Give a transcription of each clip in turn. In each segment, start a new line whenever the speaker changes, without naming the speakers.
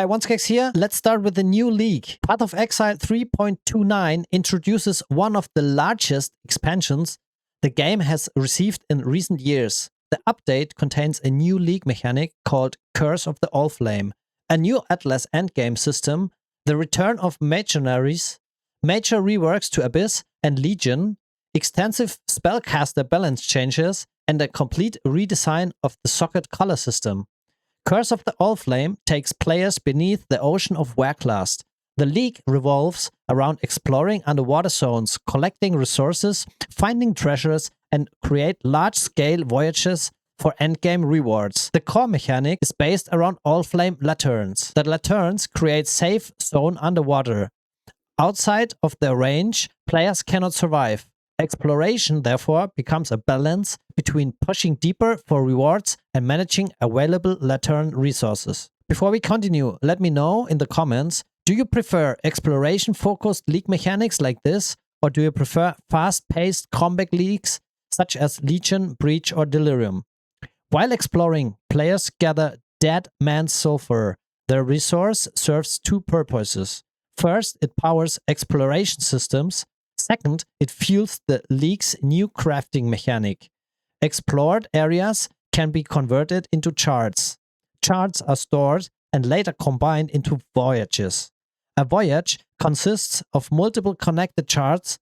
Hi, OneSkex here. Let's start with the new league. Path of Exile 3.29 introduces one of the largest expansions the game has received in recent years. The update contains a new league mechanic called Curse of the Allflame, a new Atlas endgame system, the return of Mercenaries, major reworks to Abyss and Legion, extensive Spellcaster balance changes, and a complete redesign of the socket color system. Curse of the Allflame takes players beneath the ocean of Warclast. The league revolves around exploring underwater zones, collecting resources, finding treasures, and create large-scale voyages for endgame rewards. The core mechanic is based around Allflame lanterns. The lanterns create safe zone underwater. Outside of their range, players cannot survive. Exploration, therefore, becomes a balance between pushing deeper for rewards and managing available lantern resources. Before we continue, let me know in the comments, do you prefer exploration-focused league mechanics like this, or do you prefer fast-paced combat leagues such as Legion, Breach, or Delirium? While exploring, players gather Dead Man's Sulfur. The resource serves two purposes. First, it powers exploration systems. Second, it fuels the league's new crafting mechanic. Explored areas can be converted into charts. Charts are stored and later combined into voyages. A voyage consists of multiple connected charts,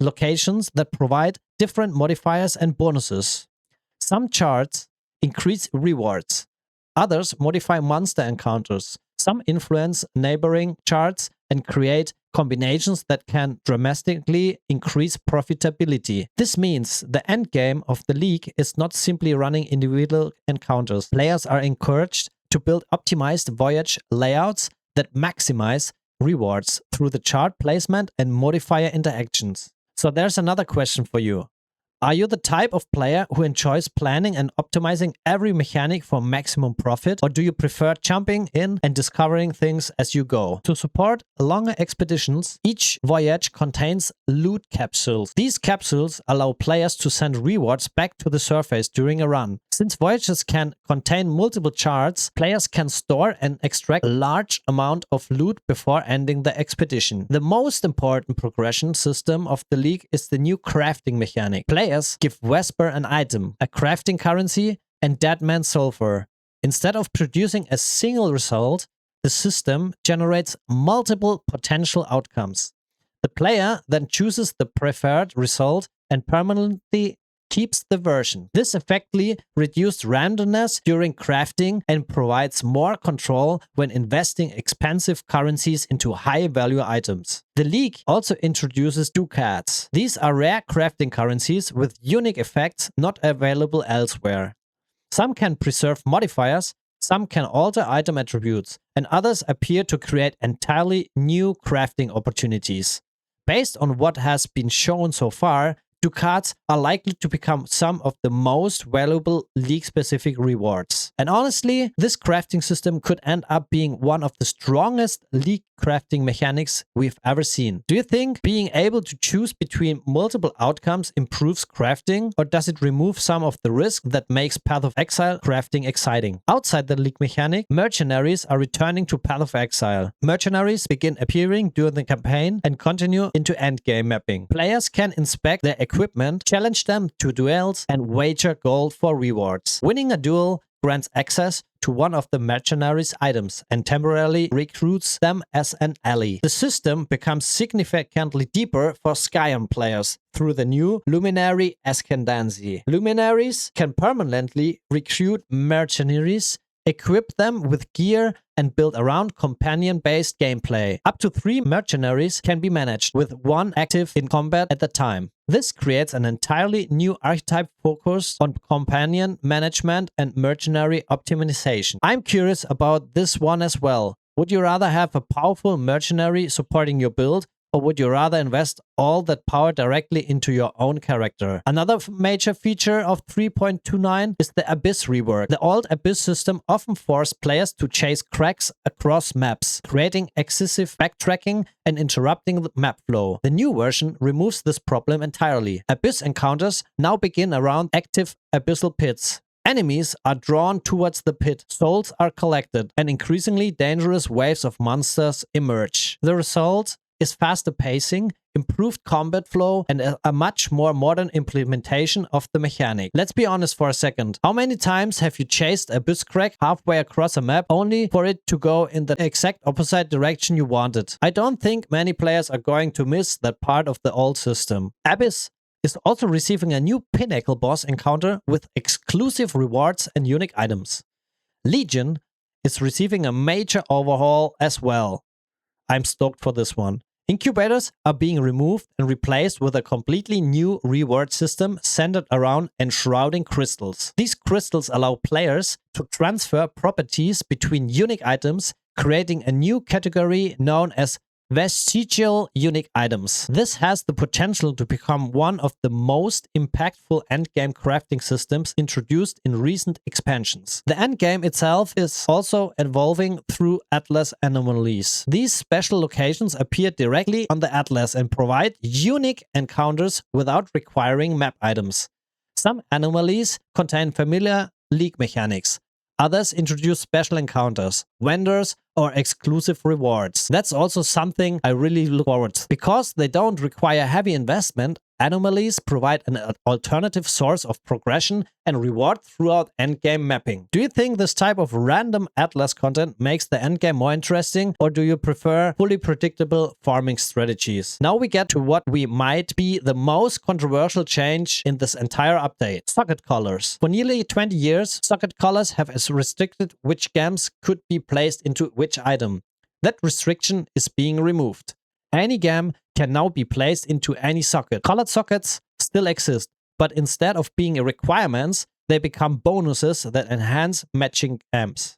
locations that provide different modifiers and bonuses. Some charts increase rewards. Others modify monster encounters. Some influence neighboring charts and create combinations that can dramatically increase profitability. This means the endgame of the league is not simply running individual encounters. Players are encouraged to build optimized voyage layouts that maximize rewards through the chart placement and modifier interactions. So there's another question for you. Are you the type of player who enjoys planning and optimizing every mechanic for maximum profit, or do you prefer jumping in and discovering things as you go? To support longer expeditions, each voyage contains loot capsules. These capsules allow players to send rewards back to the surface during a run. Since voyages can contain multiple charts, players can store and extract a large amount of loot before ending the expedition. The most important progression system of the league is the new crafting mechanic. Players give Vesper an item, a crafting currency, and Dead Man's Sulfur. Instead of producing a single result, the system generates multiple potential outcomes. The player then chooses the preferred result and permanently keeps the version. This effectively reduces randomness during crafting and provides more control when investing expensive currencies into high-value items. The league also introduces Ducats. These are rare crafting currencies with unique effects not available elsewhere. Some can preserve modifiers, some can alter item attributes, and others appear to create entirely new crafting opportunities. Based on what has been shown so far, Ducats are likely to become some of the most valuable league-specific rewards. And honestly, this crafting system could end up being one of the strongest league crafting mechanics we've ever seen. Do you think being able to choose between multiple outcomes improves crafting, or does it remove some of the risk that makes Path of Exile crafting exciting? Outside the league mechanic, mercenaries are returning to Path of Exile. Mercenaries begin appearing during the campaign and continue into endgame mapping. Players can inspect their equipment, challenge them to duels, and wager gold for rewards. Winning a duel grants access to one of the mercenaries' items and temporarily recruits them as an ally. The system becomes significantly deeper for Scion players through the new Luminary Ascendancy. Luminaries can permanently recruit mercenaries, equip them with gear, and build around companion-based gameplay. Up to 3 mercenaries can be managed, with 1 active in combat at a time. This creates an entirely new archetype focused on companion management and mercenary optimization. I'm curious about this one as well. Would you rather have a powerful mercenary supporting your build, or would you rather invest all that power directly into your own character? Another major feature of 3.29 is the Abyss rework. The old Abyss system often forced players to chase cracks across maps, creating excessive backtracking and interrupting the map flow. The new version removes this problem entirely. Abyss encounters now begin around active abyssal pits. Enemies are drawn towards the pit, souls are collected, and increasingly dangerous waves of monsters emerge. The result is faster pacing, improved combat flow, and a much more modern implementation of the mechanic. Let's be honest for a second. How many times have you chased a bushcrack halfway across a map only for it to go in the exact opposite direction you wanted? I don't think many players are going to miss that part of the old system. Abyss is also receiving a new Pinnacle boss encounter with exclusive rewards and unique items. Legion is receiving a major overhaul as well. I'm stoked for this one. Incubators are being removed and replaced with a completely new reward system centered around enshrouding crystals. These crystals allow players to transfer properties between unique items, creating a new category known as Vestigial unique items. This has the potential to become one of the most impactful endgame crafting systems introduced in recent expansions. The endgame itself is also evolving through Atlas anomalies. These special locations appear directly on the Atlas and provide unique encounters without requiring map items. Some anomalies contain familiar League mechanics. Others introduce special encounters, vendors, or exclusive rewards. That's also something I really look forward to. Because they don't require heavy investment, anomalies provide an alternative source of progression and reward throughout endgame mapping. Do you think this type of random Atlas content makes the endgame more interesting, or do you prefer fully predictable farming strategies? Now we get to what we might be the most controversial change in this entire update. Socket colors. For nearly 20 years, socket colors have restricted which gems could be placed into which item. That restriction is being removed. Any gem can now be placed into any socket. Colored sockets still exist, but instead of being requirements, they become bonuses that enhance matching gems.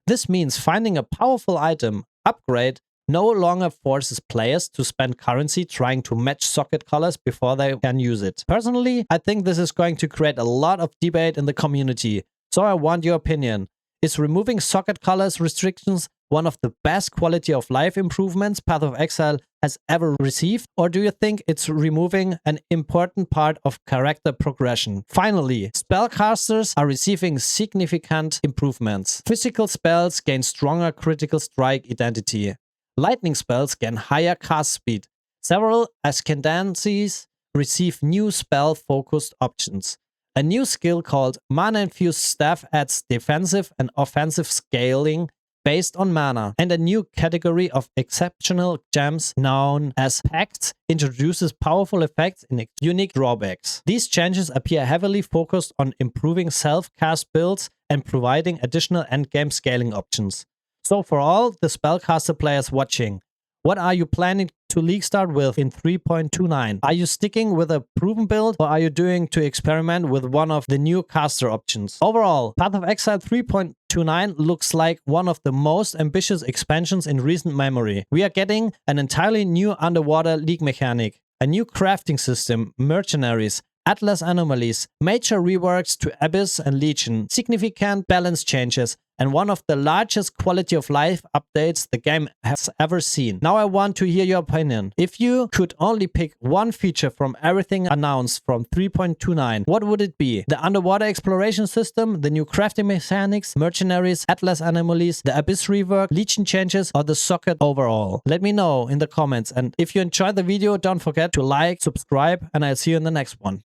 This means finding a powerful item upgrade no longer forces players to spend currency trying to match socket colors before they can use it. Personally, I think this is going to create a lot of debate in the community, so I want your opinion. Is removing socket colors restrictions one of the best quality of life improvements Path of Exile has ever received? Or do you think it's removing an important part of character progression? Finally, spellcasters are receiving significant improvements. Physical spells gain stronger critical strike identity. Lightning spells gain higher cast speed. Several ascendancies receive new spell-focused options. A new skill called Mana-Infused Staff adds defensive and offensive scaling based on mana, and a new category of exceptional gems known as Pact introduces powerful effects and unique drawbacks. These changes appear heavily focused on improving self-cast builds and providing additional endgame scaling options. So for all the spellcaster players watching, what are you planning to league start with in 3.29? Are you sticking with a proven build, or are you doing to experiment with one of the new caster options? Overall, Path of Exile 3.29 looks like one of the most ambitious expansions in recent memory. We are getting an entirely new underwater league mechanic, a new crafting system, Mercenaries, Atlas Anomalies, major reworks to Abyss and Legion, significant balance changes, and one of the largest quality of life updates the game has ever seen. Now I want to hear your opinion. If you could only pick one feature from everything announced from 3.29, what would it be? The underwater exploration system, the new crafting mechanics, Mercenaries, Atlas Anomalies, the Abyss rework, Legion changes, or the socket overall? Let me know in the comments, and if you enjoyed the video, don't forget to like, subscribe, and I'll see you in the next one.